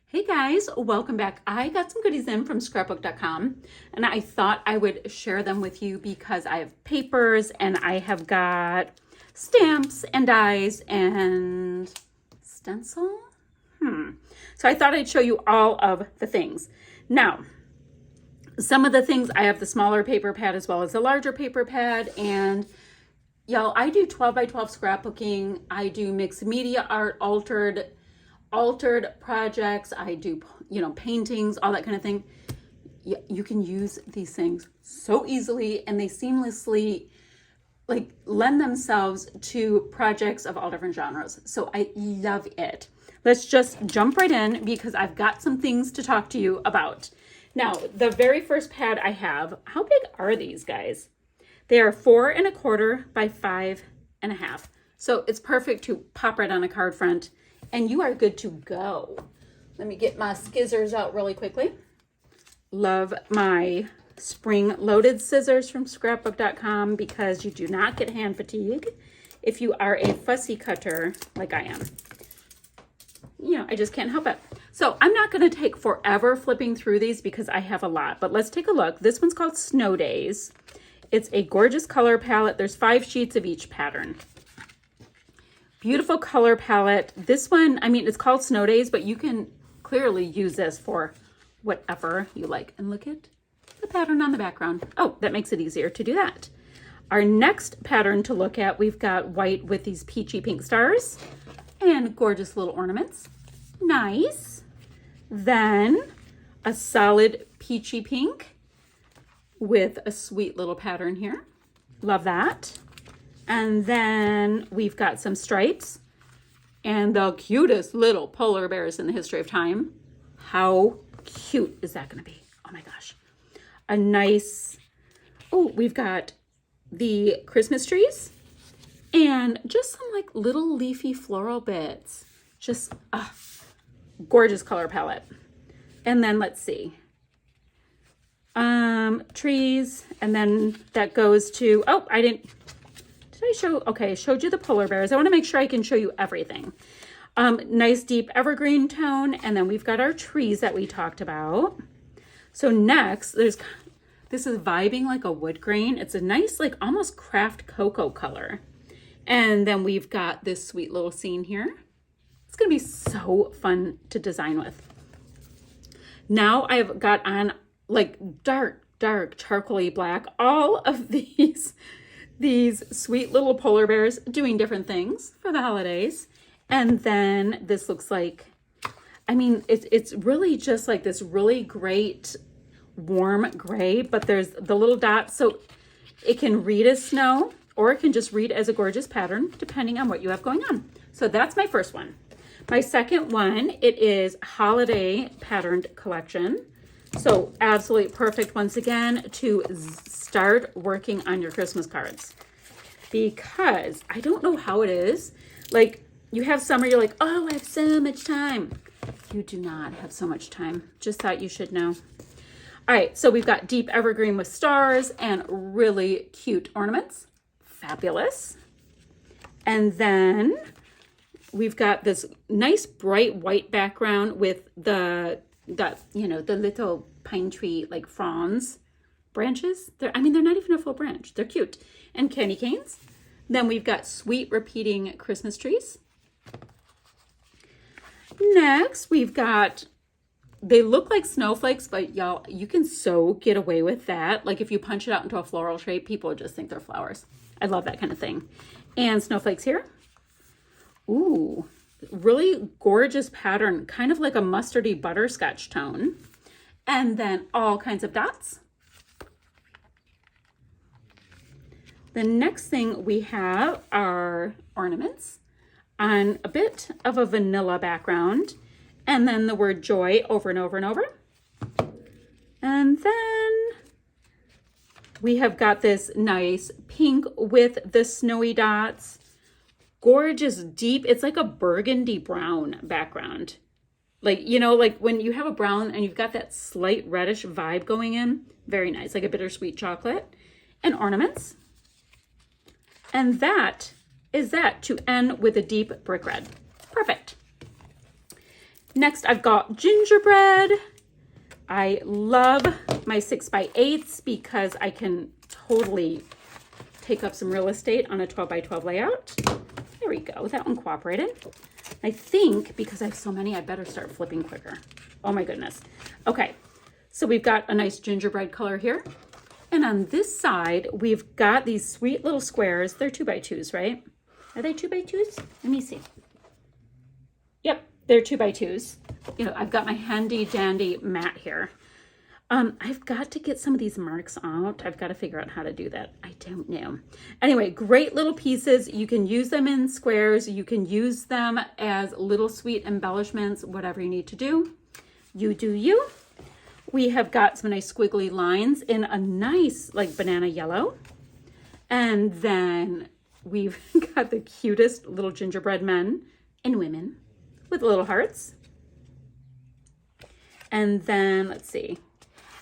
Hey guys, welcome back. I got some goodies in from scrapbook.com and I thought I would share them with you because I have papers and I have got stamps and dies and stencil. So I thought I'd show you all of the things. Now, some of the things, I have the smaller paper pad as well as the larger paper pad, and y'all, I do 12 by 12 scrapbooking. I do mixed media art, altered projects. I do, paintings, all that kind of thing. You can use these things so easily, and they seamlessly lend themselves to projects of all different genres. So I love it. Let's just jump right in because I've got some things to talk to you about. Now, the very first pad I have, how big are these guys? They are 4 1/4 by 5 1/2. So it's perfect to pop right on a card front and you are good to go. Let me get my scissors out really quickly. Love my spring-loaded scissors from scrapbook.com because you do not get hand fatigue if you are a fussy cutter like I am. I just can't help it. So I'm not going to take forever flipping through these because I have a lot, but let's take a look. This one's called Snow Days. It's a gorgeous color palette. There's 5 sheets of each pattern. Beautiful color palette. This one, it's called Snow Days, but you can clearly use this for whatever you like. And look at the pattern on the background. Oh, that makes it easier to do that. Our next pattern to look at, we've got white with these peachy pink stars and gorgeous little ornaments. Nice. Then a solid peachy pink with a sweet little pattern here. Love that. And then we've got some stripes and the cutest little polar bears in the history of time. How cute is that going to be? Oh my gosh. A nice, we've got the Christmas trees and just some little leafy floral bits. Just gorgeous color palette. And then let's see. Trees, and then that goes to, I showed you the polar bears. I want to make sure I can show you everything. Nice deep evergreen tone, and then we've got our trees that we talked about. So next, this is vibing like a wood grain. It's a nice, almost craft cocoa color. And then we've got this sweet little scene here. It's going to be so fun to design with. Now I've got on dark charcoaly black, all of these sweet little polar bears doing different things for the holidays. And then this looks like, it's really just this really great warm gray, but there's the little dots. So it can read as snow or it can just read as a gorgeous pattern depending on what you have going on. So that's my first one. My second one, it is holiday patterned collection. So absolutely perfect once again to start working on your Christmas cards, because I don't know how it is. You have summer, you're oh, I have so much time. You do not have so much time. Just thought you should know. All right, so we've got deep evergreen with stars and really cute ornaments. Fabulous. And then we've got this nice bright white background with the little pine tree fronds branches. They're not even a full branch. They're cute. And candy canes. Then we've got sweet repeating Christmas trees. Next, we've got, they look like snowflakes, but y'all, you can so get away with that. If you punch it out into a floral shape, people just think they're flowers. I love that kind of thing. And snowflakes here. Ooh, really gorgeous pattern, kind of like a mustardy butterscotch tone. And then all kinds of dots. The next thing we have are ornaments on a bit of a vanilla background. And then the word joy over and over and over. And then we have got this nice pink with the snowy dots. Gorgeous deep, it's like a burgundy brown background. When you have a brown and you've got that slight reddish vibe going in, very nice, like a bittersweet chocolate. And ornaments. And that is that to end with a deep brick red. Perfect. Next, I've got gingerbread. I love my 6x8s because I can totally take up some real estate on a 12x12 layout. There we go. That one cooperated. I think because I have so many, I better start flipping quicker. Oh my goodness. Okay, so we've got a nice gingerbread color here. And on this side, we've got these sweet little squares. They're 2x2s, right? Are they 2x2s? Let me see. Yep, they're 2x2s. You know, I've got my handy dandy mat here. I've got to get some of these marks out. I've got to figure out how to do that. I don't know. Anyway, great little pieces. You can use them in squares. You can use them as little sweet embellishments, whatever you need to do. You do you. We have got some nice squiggly lines in a nice like banana yellow. And then we've got the cutest little gingerbread men and women with little hearts. And then let's see.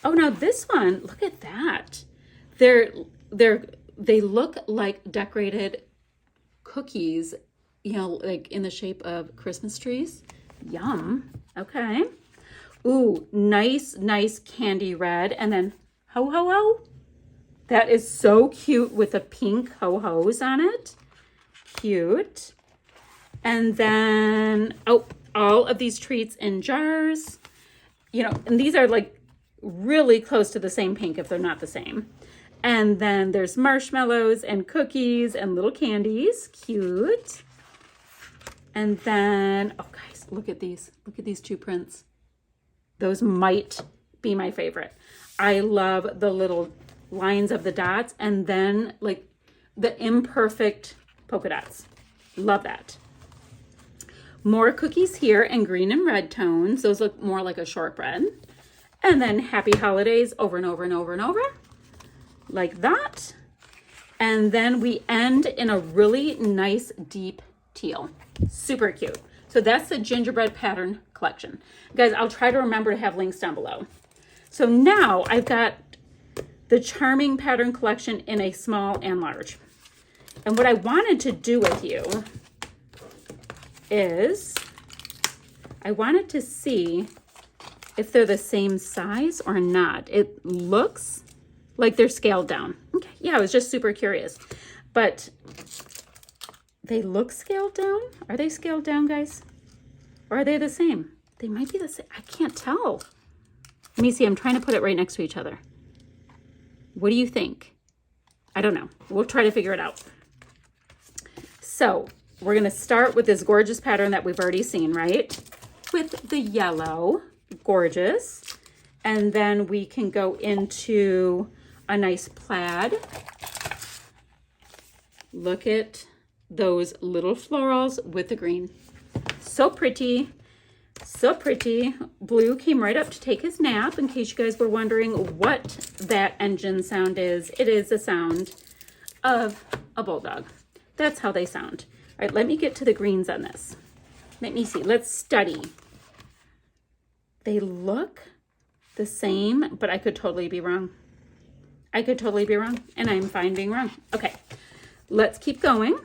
Oh, now this one, look at that. They look like decorated cookies, you know, like in the shape of Christmas trees. Yum. Okay. Ooh, nice candy red. And then ho ho ho. That is so cute with the pink ho hos on it. Cute. And then, oh, all of these treats in jars. You know, and these are like really close to the same pink if they're not the same. And then there's marshmallows and cookies and little candies. Cute. And then, oh guys, look at these. Look at these two prints. Those might be my favorite. I love the little lines of the dots and then like the imperfect polka dots. Love that. More cookies here in green and red tones. Those look more like a shortbread. And then happy holidays over and over and over and over. Like that. And then we end in a really nice deep teal. Super cute. So that's the gingerbread pattern collection. Guys, I'll try to remember to have links down below. So now I've got the charming pattern collection in a small and large. And what I wanted to do with you is I wanted to see if they're the same size or not. It looks like they're scaled down. Okay, yeah, I was just super curious. But they look scaled down? Are they scaled down, guys? Or are they the same? They might be the same. I can't tell. Let me see. I'm trying to put it right next to each other. What do you think? I don't know. We'll try to figure it out. So we're going to start with this gorgeous pattern that we've already seen, right? With the yellow. Gorgeous. And then we can go into a nice plaid. Look at those little florals with the green. So pretty. So pretty. Blue came right up to take his nap. In case you guys were wondering what that engine sound is, it is the sound of a bulldog. That's how they sound. All right, let me get to the greens on this. Let me see. Let's study. They look the same, but I could totally be wrong. I could totally be wrong, and I'm fine being wrong. Okay, let's keep going.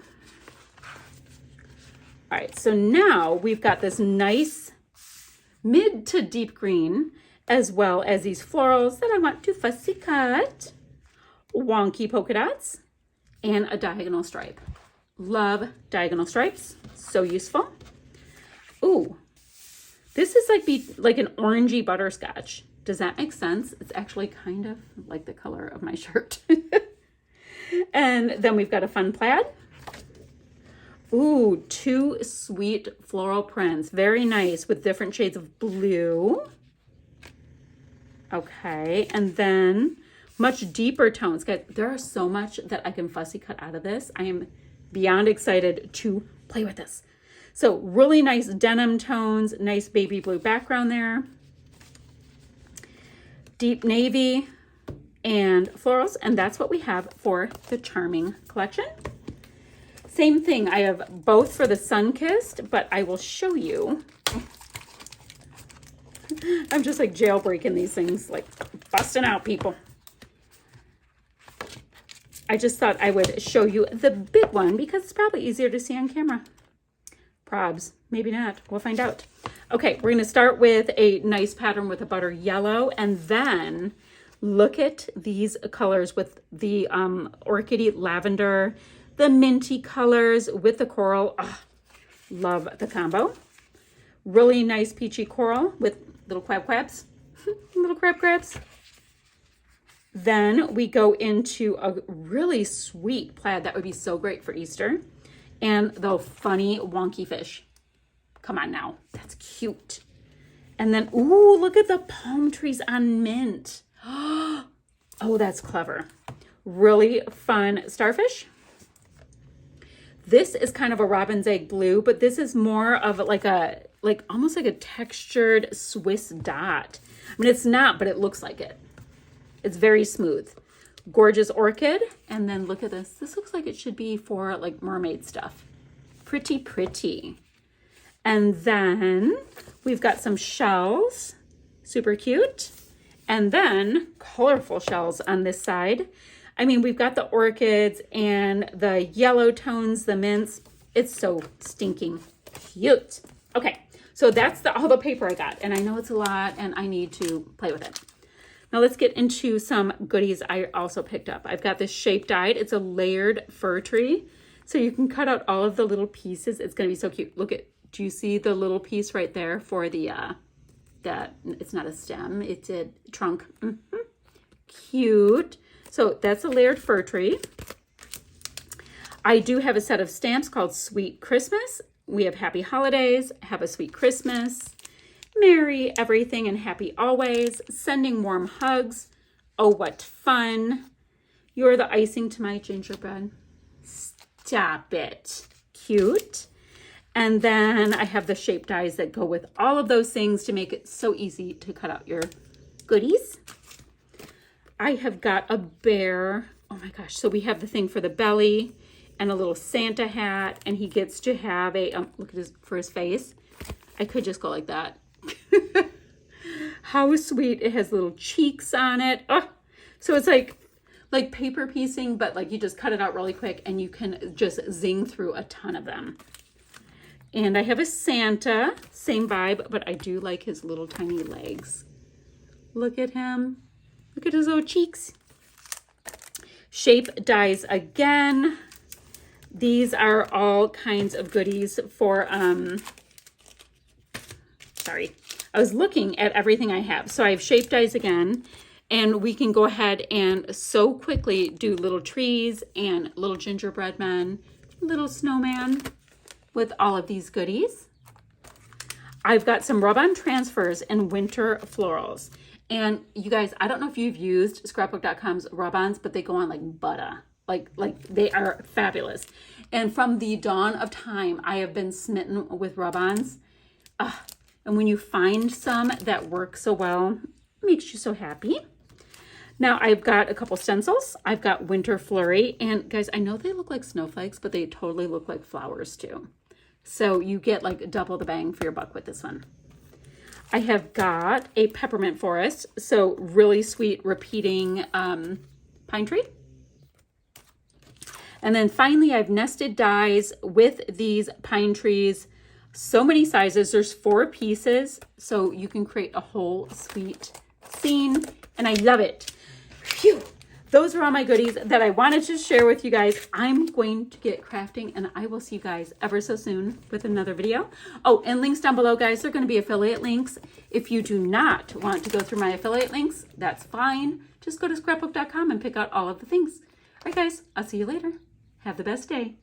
All right, so now we've got this nice mid to deep green, as well as these florals that I want to fussy cut, wonky polka dots, and a diagonal stripe. Love diagonal stripes, so useful. Ooh, this is like an orangey butterscotch. Does that make sense? It's actually kind of like the color of my shirt. And then we've got a fun plaid. Ooh, two sweet floral prints. Very nice with different shades of blue. Okay, and then much deeper tones. Guys, there are so much that I can fussy cut out of this. I am beyond excited to play with this. So really nice denim tones, nice baby blue background there. Deep navy and florals, and that's what we have for the Charming collection. Same thing, I have both for the Sun-Kissed, but I will show you. I'm just like jailbreaking these things, like busting out, people. I just thought I would show you the big one because it's probably easier to see on camera. Probs. Maybe not. We'll find out. Okay, we're going to start with a nice pattern with a butter yellow, and then look at these colors with the orchidy lavender, the minty colors with the coral. Oh, love the combo. Really nice peachy coral with little crabs. Little crabs. Then we go into a really sweet plaid that would be so great for Easter. And the funny wonky fish. Come on now, that's cute. And then, ooh, look at the palm trees on mint. Oh, that's clever. Really fun starfish. This is kind of a robin's egg blue, but this is more of almost like a textured Swiss dot. I mean, it's not, but it looks like it. It's very smooth. Gorgeous orchid. And then look at this. This looks like it should be for like mermaid stuff. Pretty. And then we've got some shells. Super cute. And then colorful shells on this side. I mean, we've got the orchids and the yellow tones, the mints. It's so stinking cute. Okay, so that's all the paper I got. And I know it's a lot and I need to play with it. Now let's get into some goodies I also picked up. I've got this shape dyed. It's a layered fir tree. So you can cut out all of the little pieces. It's gonna be so cute. Look at, do you see the little piece right there for the it's not a stem, it's a trunk. Cute. So that's a layered fir tree. I do have a set of stamps called Sweet Christmas. We have Happy Holidays, Have a Sweet Christmas, Merry Everything and Happy Always, Sending Warm Hugs, Oh What Fun, You're the Icing to My Gingerbread. Stop it. Cute. And then I have the shape dies that go with all of those things to make it so easy to cut out your goodies. I have got a bear. Oh my gosh. So we have the thing for the belly and a little Santa hat, and he gets to have a, look at his face. I could just go like that. How sweet. It has little cheeks on it. Oh, so it's like paper piecing, but like you just cut it out really quick and you can just zing through a ton of them. And I have a Santa, same vibe, but I do like his little tiny legs. Look at him. Look at his little cheeks. Shape dies again. These are all kinds of goodies for, sorry. I was looking at everything I have. So I have shape dies again, and we can go ahead and so quickly do little trees and little gingerbread men, little snowman with all of these goodies. I've got some rub-on transfers and winter florals. And you guys, I don't know if you've used scrapbook.com's rub-ons, but they go on like buttah. Like they are fabulous. And from the dawn of time, I have been smitten with rub-ons. And when you find some that work so well, it makes you so happy. Now I've got a couple stencils. I've got Winter Flurry. And guys, I know they look like snowflakes, but they totally look like flowers too. So you get like double the bang for your buck with this one. I have got a Peppermint Forest. So really sweet repeating pine tree. And then finally, I've nested dies with these pine trees. So many sizes. There's 4 pieces, so you can create a whole sweet scene, and I love it. Phew. Those are all my goodies that I wanted to share with you guys. I'm going to get crafting, and I will see you guys ever so soon with another video. Oh, and links down below, guys. They're going to be affiliate links. If you do not want to go through my affiliate links, that's fine. Just go to scrapbook.com and pick out all of the things. All right, guys, I'll see you later. Have the best day.